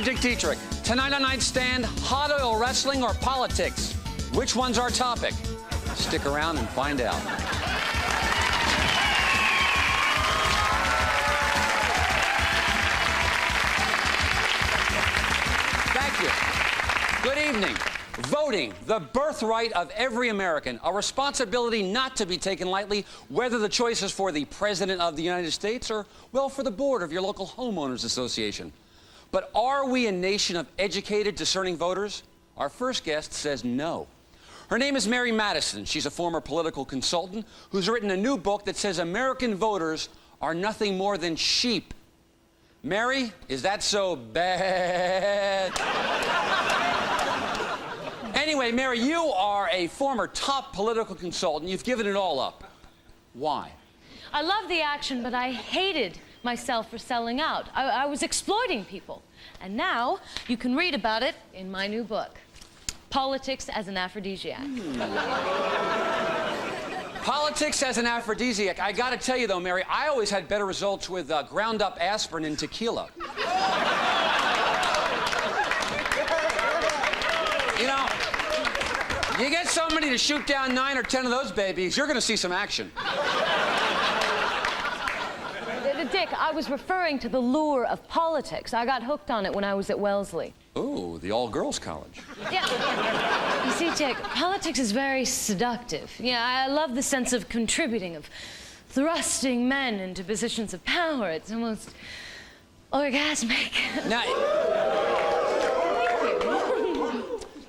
Dick Dietrick. Tonight on Nightstand, hot oil wrestling or politics? Which one's our topic? Stick around and find out. Thank you. Good evening. Voting, the birthright of every American, a responsibility not to be taken lightly, whether the choice is for the President of the United States or, well, for the board of your local homeowners association. But are we a nation of educated, discerning voters? Our first guest says no. Her name is Mary Madison. She's a former political consultant who's written a new book that says American voters are nothing more than sheep. Mary, is that so bad? Anyway, Mary, you are a former top political consultant. You've given it all up. Why? I love the action, but I hated myself for selling out. I was exploiting people. And now you can read about it in my new book, Politics as an Aphrodisiac. Politics as an aphrodisiac. I gotta tell you though, Mary, I always had better results with ground up aspirin and tequila. You know, you get somebody to shoot down 9 or 10 of those babies, you're gonna see some action. Dick, I was referring to the lure of politics. I got hooked on it when I was at Wellesley. Ooh, the all-girls college. Yeah. You see, Dick, politics is very seductive. Yeah, I love the sense of contributing, of thrusting men into positions of power. It's almost orgasmic.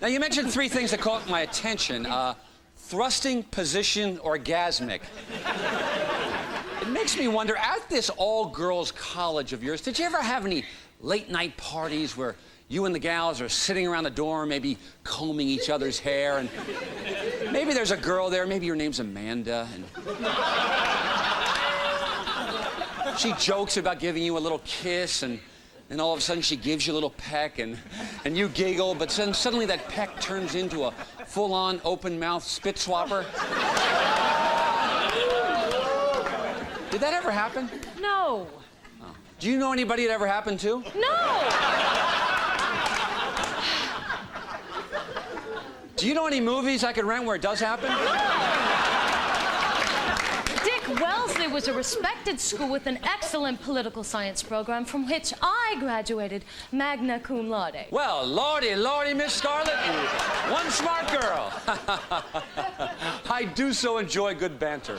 Now, you mentioned 3 things that caught my attention. Thrusting, position, orgasmic. It makes me wonder, at this all-girls college of yours, did you ever have any late-night parties where you and the gals are sitting around the dorm, maybe combing each other's hair, and maybe there's a girl there, maybe your name's Amanda, and she jokes about giving you a little kiss, and all of a sudden she gives you a little peck, and you giggle, but then suddenly that peck turns into a full-on open-mouth spit swapper? Did that ever happen? No. Oh. Do you know anybody it ever happened to? No! Do you know any movies I could rent where it does happen? Dick, Wellesley was a respected school with an excellent political science program from which I graduated magna cum laude. Well, lordy, Miss Scarlett, one smart girl. I do so enjoy good banter.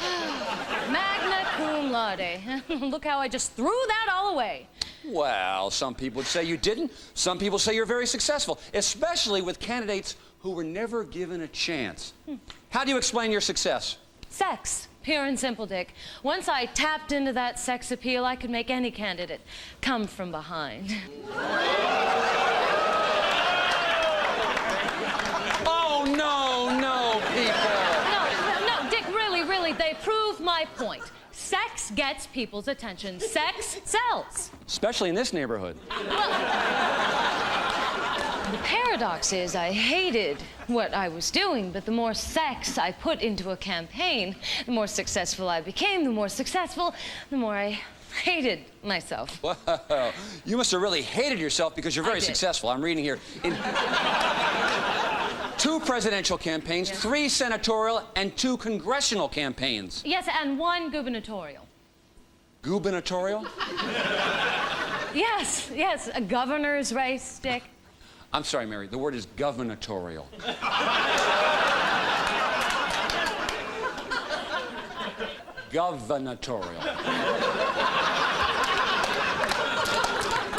Magna cum laude. Look how I just threw that all away. Well, some people would say you didn't. Some people say you're very successful, especially with candidates who were never given a chance. How do you explain your success? Sex. Pure and simple, Dick. Once I tapped into that sex appeal, I could make any candidate come from behind. Oh, no, people. No, Dick, really, they prove my point. Sex gets people's attention. Sex sells. Especially in this neighborhood. The paradox is I hated what I was doing, but the more sex I put into a campaign, the more successful I became. The more successful, the more I hated myself. Wow. You must have really hated yourself because you're very successful. I'm reading here. In 2 presidential campaigns, 3 senatorial, and 2 congressional campaigns. Yes, and 1 gubernatorial. Gubernatorial? Yes, a governor's race, Dick. I'm sorry, Mary, the word is gubernatorial. Gubernatorial.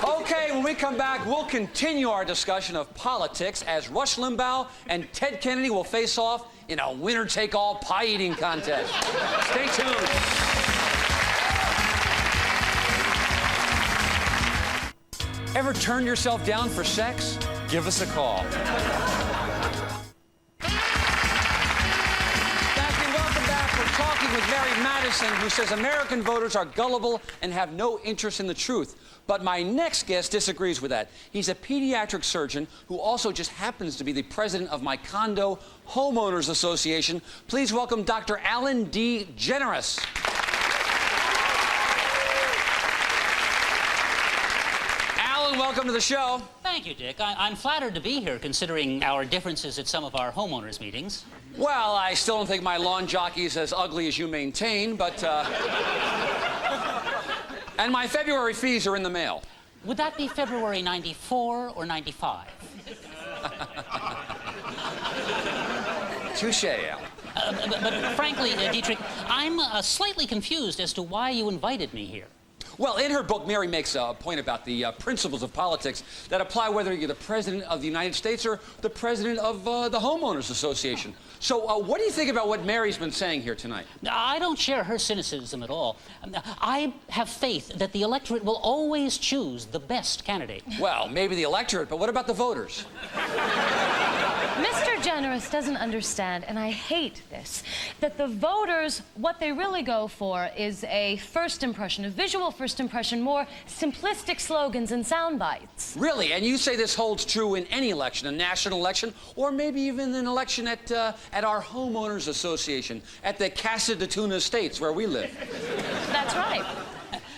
Okay, when we come back, we'll continue our discussion of politics as Rush Limbaugh and Ted Kennedy will face off in a winner-take-all pie-eating contest. Stay tuned. Ever turn yourself down for sex? Give us a call. Thank you. Welcome back. We're talking with Mary Madison, who says American voters are gullible and have no interest in the truth. But my next guest disagrees with that. He's a pediatric surgeon who also just happens to be the president of my condo homeowners association. Please welcome Dr. Alan D. Generous. Alan, welcome to the show. Thank you, Dick. I'm flattered to be here, considering our differences at some of our homeowners' meetings. Well, I still don't think my lawn jockey's as ugly as you maintain, but, And my February fees are in the mail. Would that be February 94 or 95? Touche, Alan. But frankly, Dietrick, I'm slightly confused as to why you invited me here. Well, in her book, Mary makes a point about the principles of politics that apply whether you're the President of the United States or the President of the Homeowners Association. So what do you think about what Mary's been saying here tonight? I don't share her cynicism at all. I have faith that the electorate will always choose the best candidate. Well, maybe the electorate, but what about the voters? Mr. Generous doesn't understand, and I hate this, that the voters, what they really go for is a first impression, a visual first impression, more simplistic slogans and sound bites. Really? And you say this holds true in any election, a national election, or maybe even an election at our Homeowners Association, at the Casa de Tuna Estates, where we live. That's right.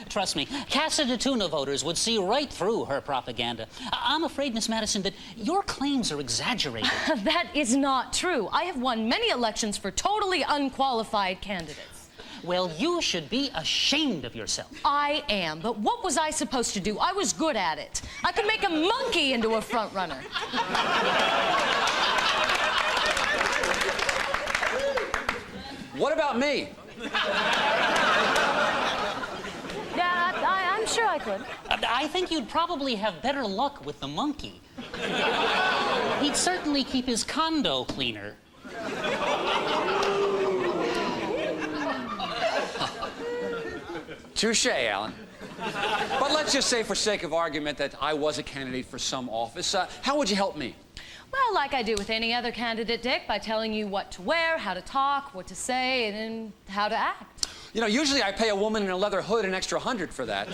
Trust me, Casa de Tuna voters would see right through her propaganda. I'm afraid, Miss Madison, that your claims are exaggerated. That is not true. I have won many elections for totally unqualified candidates. Well, you should be ashamed of yourself. I am, but what was I supposed to do? I was good at it. I could make a monkey into a front runner. What about me? Yeah, I'm sure I could. I think you'd probably have better luck with the monkey. He'd certainly keep his condo cleaner. Touche, Alan. But let's just say, for sake of argument, that I was a candidate for some office. How would you help me? Well, like I do with any other candidate, Dick, by telling you what to wear, how to talk, what to say, and how to act. You know, usually I pay a woman in a leather hood an extra $100 for that.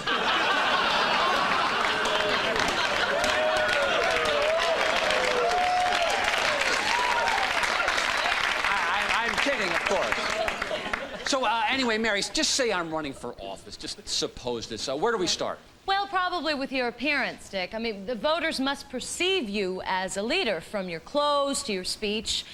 I'm kidding, of course. So, anyway, Mary, just say I'm running for office. Just suppose this. Where do we start? Well, probably with your appearance, Dick. I mean, the voters must perceive you as a leader, from your clothes to your speech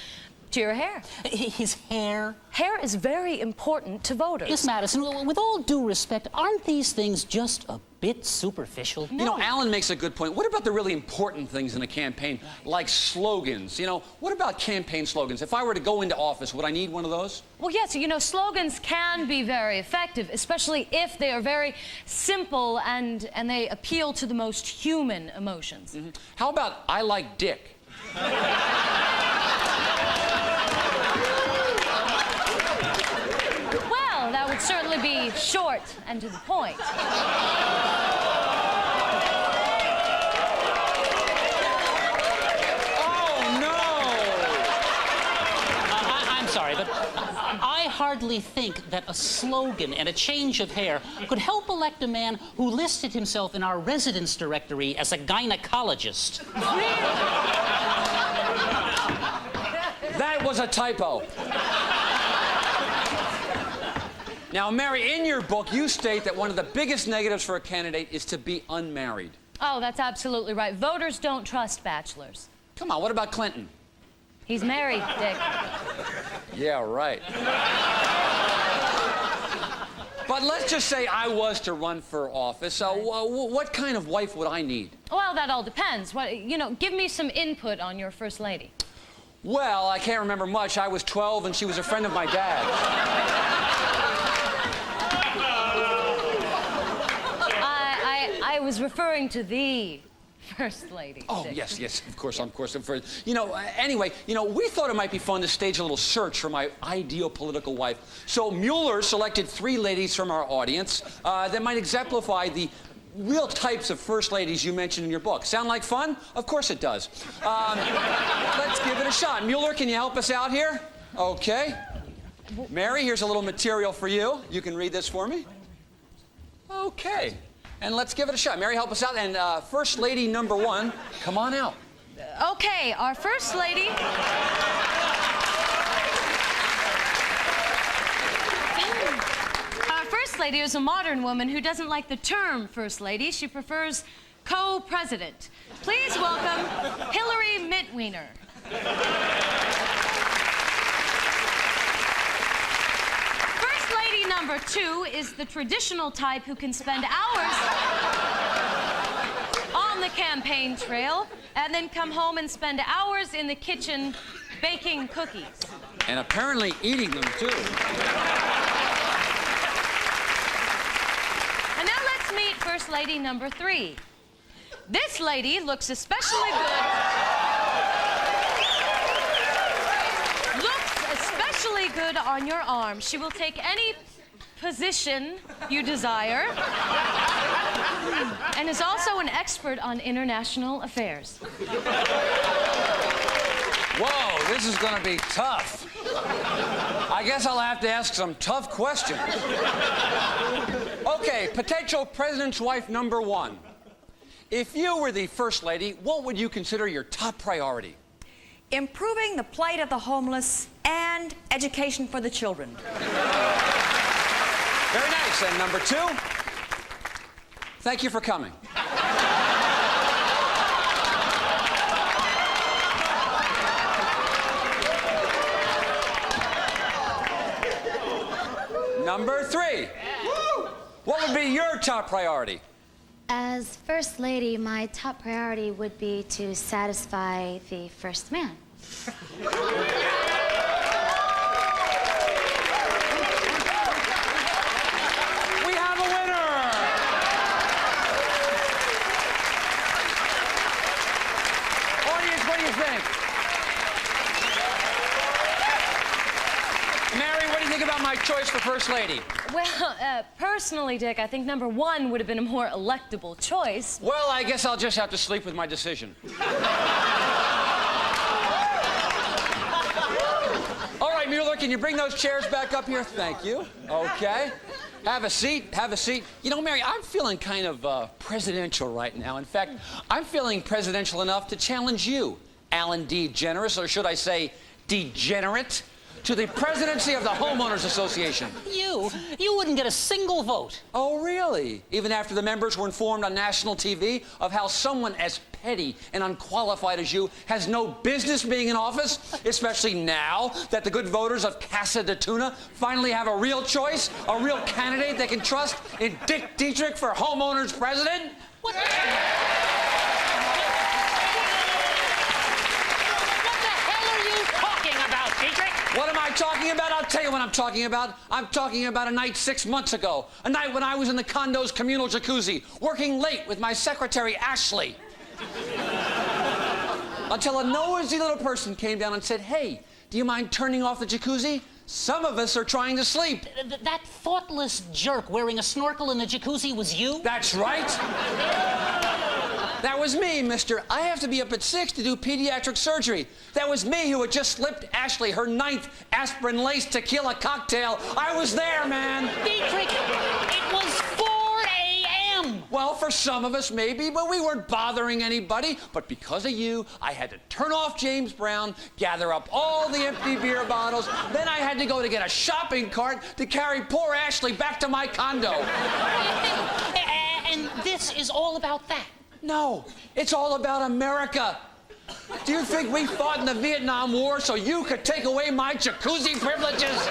to your hair. His hair? Hair is very important to voters. Miss Madison, with all due respect, aren't these things just a bit superficial? No. You know, Alan makes a good point. What about the really important things in a campaign, like slogans? You know, what about campaign slogans? If I were to go into office, would I need one of those? Well, yes, you know, slogans can be very effective, especially if they are very simple and they appeal to the most human emotions. Mm-hmm. How about I like Dick? Well, that would certainly be short and to the point. Sorry, but I hardly think that a slogan and a change of hair could help elect a man who listed himself in our residence directory as a gynecologist. That was a typo. Now, Mary, in your book, you state that one of the biggest negatives for a candidate is to be unmarried. Oh, that's absolutely right. Voters don't trust bachelors. Come on, what about Clinton? He's married, Dick. Yeah, right. But let's just say I was to run for office. What kind of wife would I need? Well, that all depends. You know, give me some input on your first lady. Well, I can't remember much. I was 12 and she was a friend of my dad. I was referring to the First Lady. Oh, Dick. yes, of course. You know, anyway, you know, we thought it might be fun to stage a little search for my ideal political wife. So Mueller selected 3 ladies from our audience that might exemplify the real types of first ladies you mentioned in your book. Sound like fun? Of course it does. Let's give it a shot. Mueller, can you help us out here? Okay. Mary, here's a little material for you. You can read this for me. Okay. And let's give it a shot. Mary, help us out. And First Lady number 1, come on out. Okay, our First Lady... Our First Lady is a modern woman who doesn't like the term First Lady. She prefers co-president. Please welcome Hillary Mitweiner. First Lady number 2 is the traditional type who can spend hours on the campaign trail and then come home and spend hours in the kitchen baking cookies. And apparently eating them, too. And now let's meet First Lady number 3. This lady looks especially good. Looks especially good on your arm. She will take any position you desire. And is also an expert on international affairs. Whoa, this is gonna be tough. I guess I'll have to ask some tough questions. Okay, potential president's wife number 1. If you were the First Lady, what would you consider your top priority? Improving the plight of the homeless and education for the children. Very nice. And number 2, thank you for coming. Number 3, what would be your top priority? As First Lady, my top priority would be to satisfy the first man. We have a winner! Audience, what do you think? Mary, what do you think about my choice for First Lady? Well, personally, Dick, I think number 1 would have been a more electable choice. Well, I guess I'll just have to sleep with my decision. All right, Mueller, can you bring those chairs back up here? Thank you. Okay. Have a seat, have a seat. You know, Mary, I'm feeling kind of presidential right now. In fact, I'm feeling presidential enough to challenge you, Alan D. Generous, or should I say, degenerate, to the presidency of the Homeowners Association. You wouldn't get a single vote. Oh, really? Even after the members were informed on national TV of how someone as petty and unqualified as you has no business being in office, especially now that the good voters of Casa de Tuna finally have a real choice, a real candidate they can trust in Dick Dietrick for Homeowners President? What the hell are you talking about, Dietrick? What am I talking about? I'll tell you what I'm talking about. I'm talking about a night 6 months ago. A night when I was in the condo's communal jacuzzi, working late with my secretary, Ashley. Until a nosy little person came down and said, "Hey, do you mind turning off the jacuzzi? Some of us are trying to sleep." That thoughtless jerk wearing a snorkel in the jacuzzi was you? That's right. That was me, mister. I have to be up at 6 to do pediatric surgery. That was me who had just slipped Ashley her 9th aspirin-laced tequila cocktail. I was there, man. Dietrick, it was 4 a.m. Well, for some of us, maybe, but we weren't bothering anybody. But because of you, I had to turn off James Brown, gather up all the empty beer bottles. Then I had to go to get a shopping cart to carry poor Ashley back to my condo. And this is all about that. No, it's all about America. Do you think we fought in the Vietnam War so you could take away my jacuzzi privileges?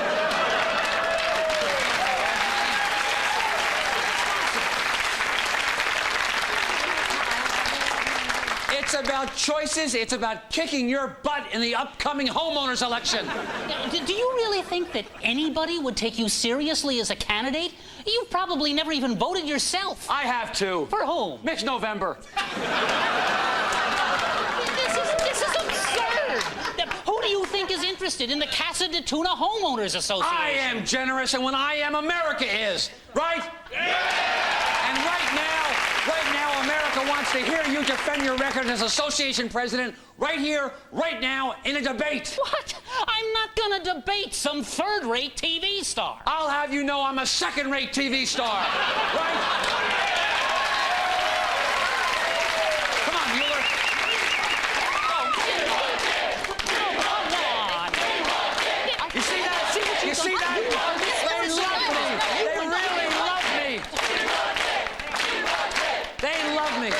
It's about choices. It's about kicking your butt in the upcoming homeowners election. Do you really think that anybody would take you seriously as a candidate? You've probably never even voted yourself. I have to. For whom? Miss November. This is absurd. Who do you think is interested in the Casa de Tuna Homeowners Association? I am generous, and when I am, America is. Right? Yeah! And right now, America wants to hear you defend your record as association president right here, right now, in a debate. What? I'm not gonna debate some third-rate TV star. I'll have you know I'm a second-rate TV star. Right? Come on, Mueller. Come on. You see that? You see that? They love me. They really love me. They love me.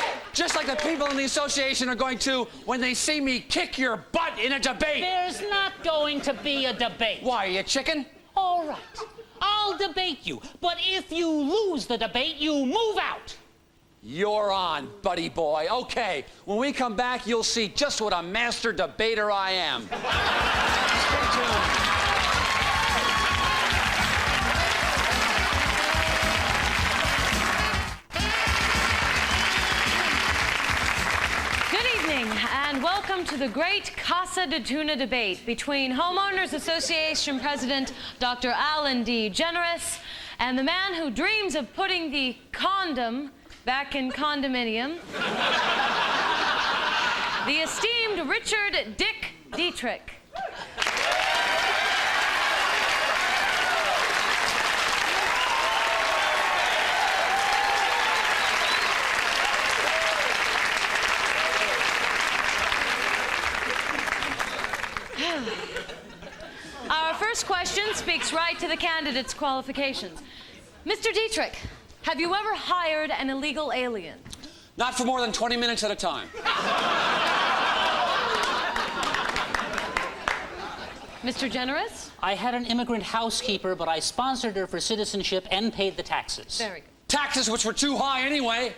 in the association are going to when they see me kick your butt in a debate. There's not going to be a debate. Why, are you a chicken? All right, I'll debate you. But if you lose the debate, you move out. You're on, buddy boy. Okay, when we come back, you'll see just what a master debater I am. Stay tuned. And welcome to the great Casa de Tuna debate between Homeowners Association President Dr. Alan D. Generous and the man who dreams of putting the condom back in condominium, the esteemed Richard Dick Dietrick. Our first question speaks right to the candidate's qualifications. Mr. Dietrick, have you ever hired an illegal alien? Not for more than 20 minutes at a time. Mr. Generous? I had an immigrant housekeeper, but I sponsored her for citizenship and paid the taxes. Very good. Taxes which were too high anyway.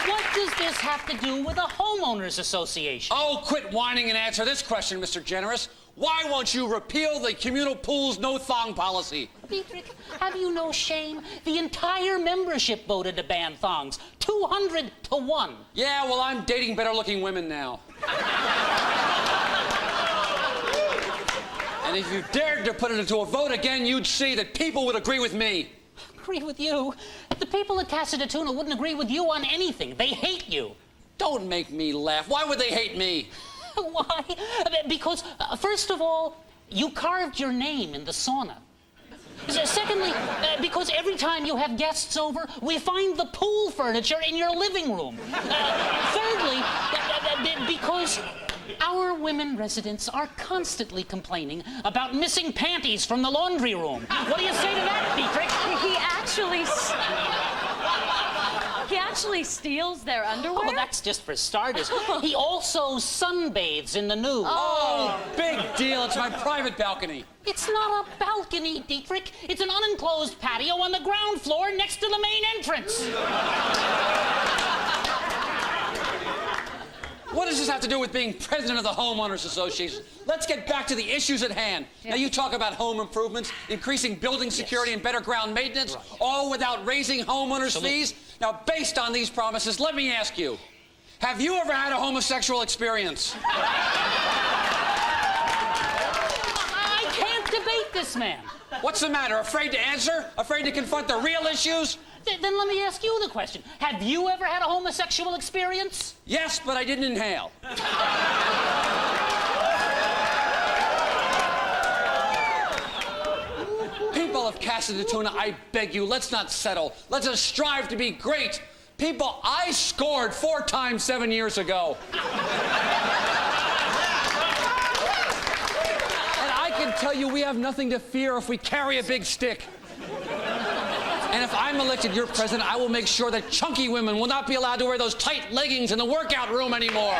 What does this have to do with a homeowners association? Oh, quit whining and answer this question, Mr. Generous. Why won't you repeal the communal pools no thong policy? Dietrick, have you no shame? The entire membership voted to ban thongs, 200 to 1. Yeah, well, I'm dating better-looking women now. And if you dared to put it into a vote again, you'd see that people would agree with me. Agree with you? The people at Casa de Tuna wouldn't agree with you on anything. They hate you. Don't make me laugh. Why would they hate me? Why? Because, first of all, you carved your name in the sauna. Secondly, because every time you have guests over, we find the pool furniture in your living room. Thirdly, because our women residents are constantly complaining about missing panties from the laundry room. What do you say to that, Dietrick? He actually steals their underwear? Oh, well, that's just for starters. He also sunbathes in the nude. Oh, big deal. It's my private balcony. It's not a balcony, Dietrick. It's an unenclosed patio on the ground floor next to the main entrance. What does this have to do with being president of the Homeowners Association? Let's get back to the issues at hand. Yeah. Now, you talk about home improvements, increasing building security, and better ground maintenance, all without raising homeowners' fees. Now, based on these promises, let me ask you, have you ever had a homosexual experience? I can't debate this man. What's the matter? Afraid to answer? Afraid to confront the real issues? Then let me ask you the question. Have you ever had a homosexual experience? Yes, but I didn't inhale. People of Casa de Tuna, I beg you, let's not settle. Let's just strive to be great. People, I scored 4 times 7 years ago. And I can tell you we have nothing to fear if we carry a big stick. And if I'm elected your president, I will make sure that chunky women will not be allowed to wear those tight leggings in the workout room anymore.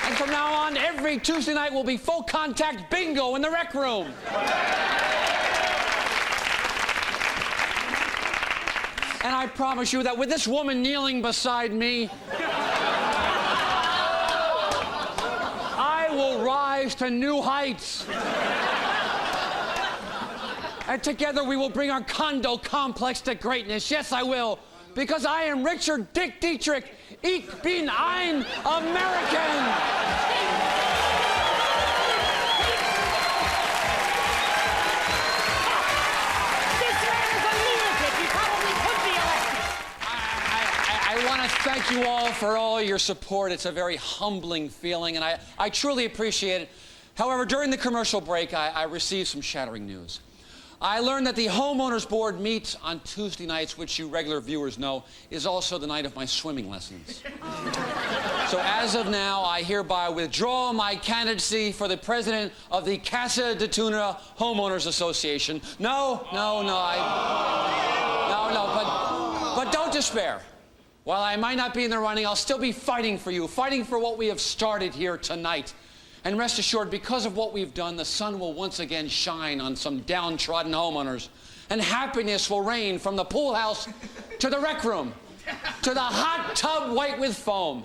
And from now on, every Tuesday night will be full contact bingo in the rec room. And I promise you that with this woman kneeling beside me, I will rise to new heights. And together we will bring our condo complex to greatness. Yes, I will. Because I am Richard Dick Dietrick. Ich bin ein American. This man is a lunatic. He probably could be elected. I want to thank you all for all your support. It's a very humbling feeling, and I truly appreciate it. However, during the commercial break, I received some shattering news. I learned that the Homeowners Board meets on Tuesday nights, which you regular viewers know is also the night of my swimming lessons. So as of now, I hereby withdraw my candidacy for the president of the Casa de Tuna Homeowners Association. No, but don't despair. While I might not be in the running, I'll still be fighting for you, fighting for what we have started here tonight. And rest assured, because of what we've done, the sun will once again shine on some downtrodden homeowners, and happiness will reign from the pool house to the rec room, to the hot tub white with foam.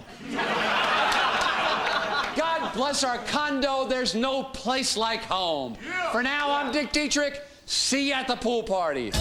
God bless our condo. There's no place like home. For now, I'm Dick Dietrick. See you at the pool party.